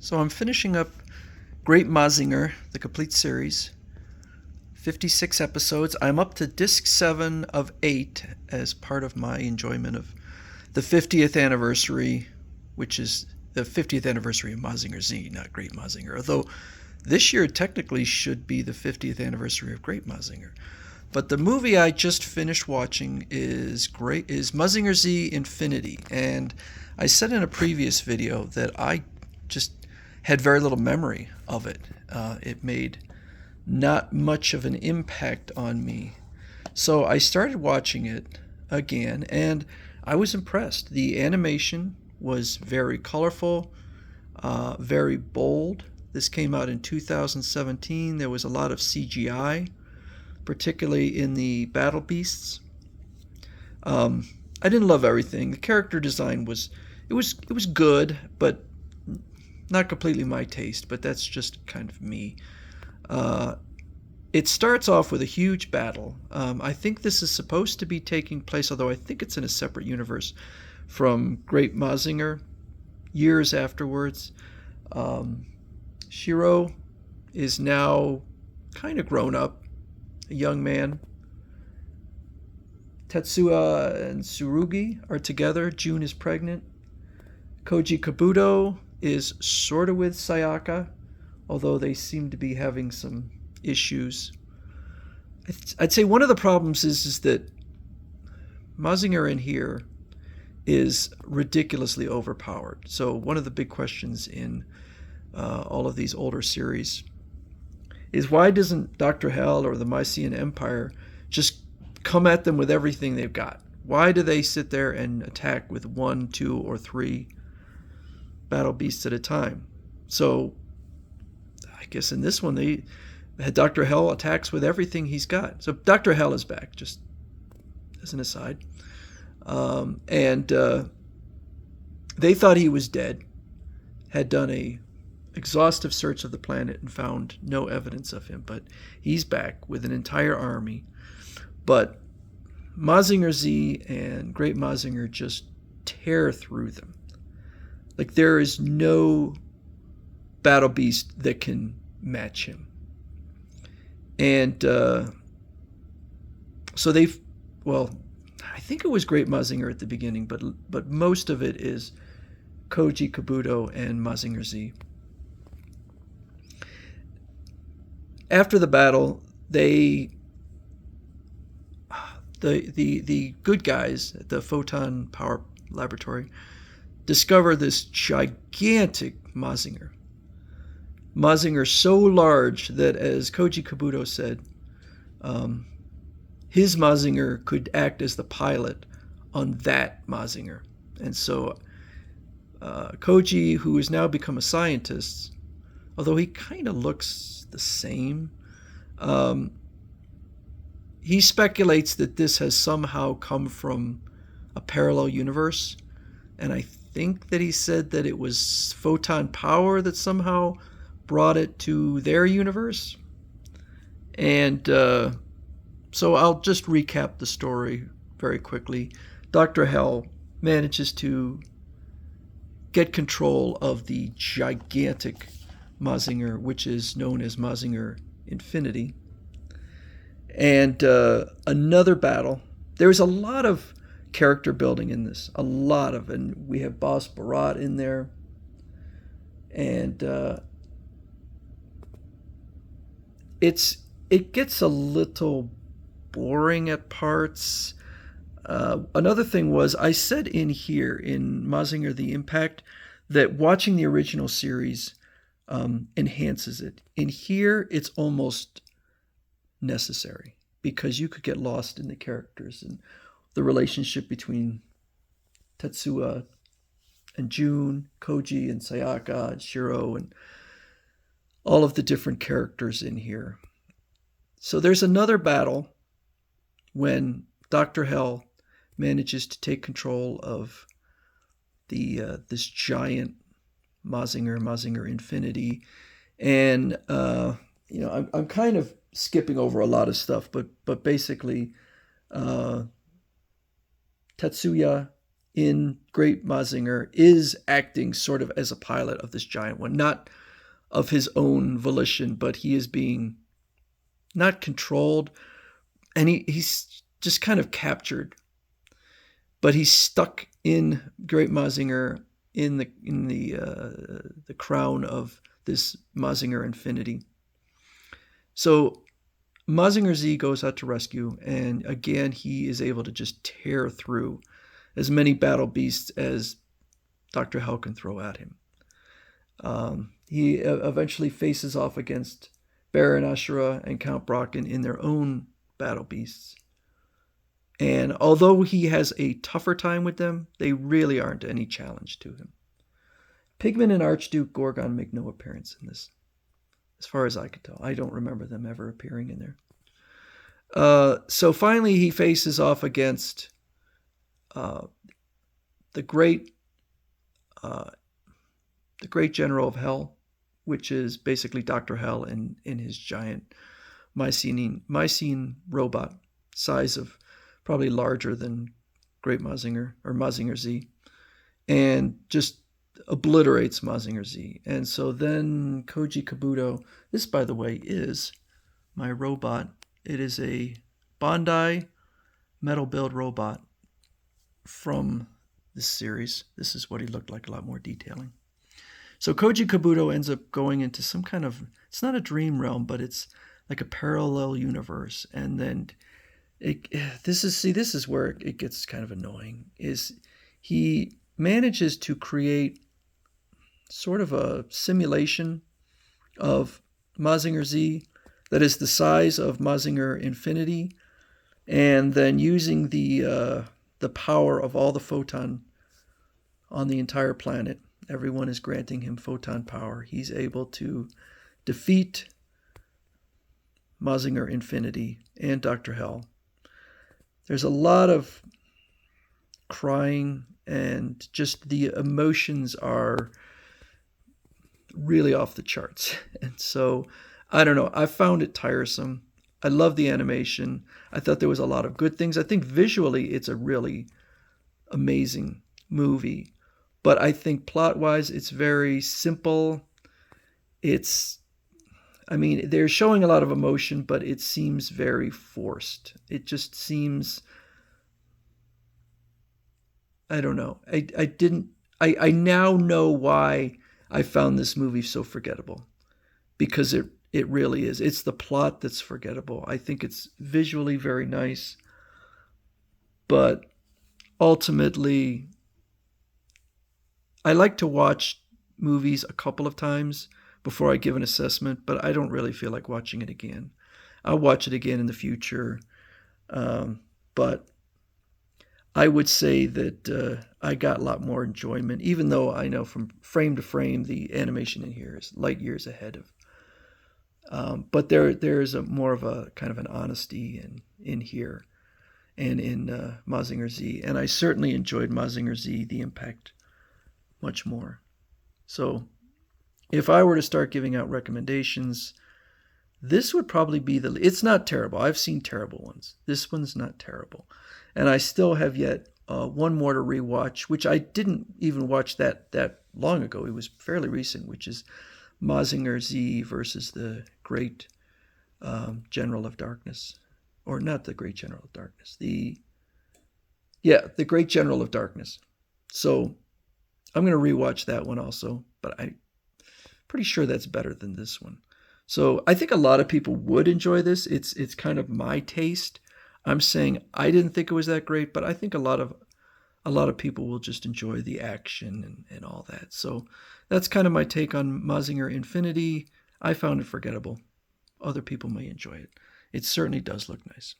So I'm finishing up Great Mazinger, the complete series. 56 episodes. I'm up to disc 7 of 8 as part of my enjoyment of the 50th anniversary, which is the 50th anniversary of Mazinger Z, not Great Mazinger. Although this year technically should be the 50th anniversary of Great Mazinger. But the movie I just finished watching is Mazinger Z Infinity. And I said in a previous video that I just had very little memory of it. It made not much of an impact on me. So I started watching it again, and I was impressed. The animation was very colorful, very bold. This came out in 2017. There was a lot of CGI, particularly in the battle beasts. I didn't love everything. The character design was good, but not completely my taste. But that's just kind of me. It starts off with a huge battle. I think this is supposed to be taking place, although I think it's in a separate universe from Great Mazinger. Years afterwards, Shiro is now kind of grown up, a young man. Tetsuya and Tsurugi are together. June is pregnant. Koji Kabuto is sort of with Sayaka, although they seem to be having some issues. I'd say one of the problems is that Mazinger in here is ridiculously overpowered. So one of the big questions in all of these older series is, why doesn't Dr. Hell or the Mycenaean Empire just come at them with everything they've got? Why do they sit there and attack with 1, 2, or 3 battle beasts at a time? So I guess in this one they had Dr. Hell attacks with everything he's got. So Dr. Hell is back, just as an aside. And they thought he was dead, had done a exhaustive search of the planet and found no evidence of him, but he's back with an entire army. But Mazinger Z and Great Mazinger just tear through them. Like, there is no battle beast that can match him. And so I think it was Great Mazinger at the beginning, but most of it is Koji Kabuto and Mazinger Z. After the battle, the good guys at the Photon Power Laboratory discover this gigantic Mazinger. Mazinger so large that, as Koji Kabuto said, his Mazinger could act as the pilot on that Mazinger. And so Koji, who has now become a scientist, although he kind of looks the same, he speculates that this has somehow come from a parallel universe. And I think that he said that it was photon power that somehow brought it to their universe. And so I'll just recap the story very quickly. Dr. Hell manages to get control of the gigantic Mazinger, which is known as Mazinger Infinity. And another battle. There's a lot of character building in this. And we have Boss Barat in there. And it gets a little boring at parts. Another thing was, I said in here in Mazinger the Impact that watching the original series enhances it. In here, it's almost necessary, because you could get lost in the characters and the relationship between Tetsuya and June, Koji and Sayaka and Shiro, and all of the different characters in here. So there's another battle when Dr. Hell manages to take control of this giant Mazinger Infinity. And I'm kind of skipping over a lot of stuff, but basically Tetsuya in Great Mazinger is acting sort of as a pilot of this giant one, not of his own volition, but he is being not controlled, and he's just kind of captured. But he's stuck in Great Mazinger in the crown of this Mazinger Infinity. So Mazinger Z goes out to rescue, and again he is able to just tear through as many battle beasts as Dr. Hell can throw at him. He eventually faces off against Baron Ashura and Count Brocken in their own battle beasts. And although he has a tougher time with them, they really aren't any challenge to him. Pigman and Archduke Gorgon make no appearance in this, as far as I could tell. I don't remember them ever appearing in there. So finally he faces off against the great General of Hell, which is basically Dr. Hell in his giant Mycene robot, size of probably larger than Great Mazinger or Mazinger Z, and just obliterates Mazinger Z. And so then Koji Kabuto, this by the way is my robot. It is a Bandai metal build robot from this series. This is what he looked like, a lot more detailing. So Koji Kabuto ends up going into some kind of, it's not a dream realm, but it's like a parallel universe. And then this is where it gets kind of annoying, is he manages to create sort of a simulation of Mazinger Z that is the size of Mazinger Infinity, and then using the power of all the photon on the entire planet, everyone is granting him photon power. He's able to defeat Mazinger Infinity and Dr. Hell. There's a lot of crying, and just the emotions are really off the charts. And so, I don't know, I found it tiresome. I love the animation. I thought there was a lot of good things. I think visually it's a really amazing movie. But I think plot-wise it's very simple. They're showing a lot of emotion, but it seems very forced. It just seems, I don't know. I now know why I found this movie so forgettable, because it really is. It's the plot that's forgettable. I think it's visually very nice, but ultimately, I like to watch movies a couple of times before I give an assessment, but I don't really feel like watching it again. I'll watch it again in the future, but I would say that I got a lot more enjoyment, even though I know from frame to frame the animation in here is light years ahead of. But there is more of a kind of an honesty in here and in Mazinger Z, and I certainly enjoyed Mazinger Z: The Impact much more. So if I were to start giving out recommendations, this would probably be it's not terrible. I've seen terrible ones. This one's not terrible. And I still have yet one more to rewatch, which I didn't even watch that long ago. It was fairly recent, which is Mazinger Z versus the Great General of Darkness. Or not the Great General of Darkness. The Great General of Darkness. So I'm going to rewatch that one also, but I'm pretty sure that's better than this one. So I think a lot of people would enjoy this. It's kind of my taste. I'm saying I didn't think it was that great, but I think a lot of people will just enjoy the action and all that. So that's kind of my take on Mazinger Infinity. I found it forgettable. Other people may enjoy it. It certainly does look nice.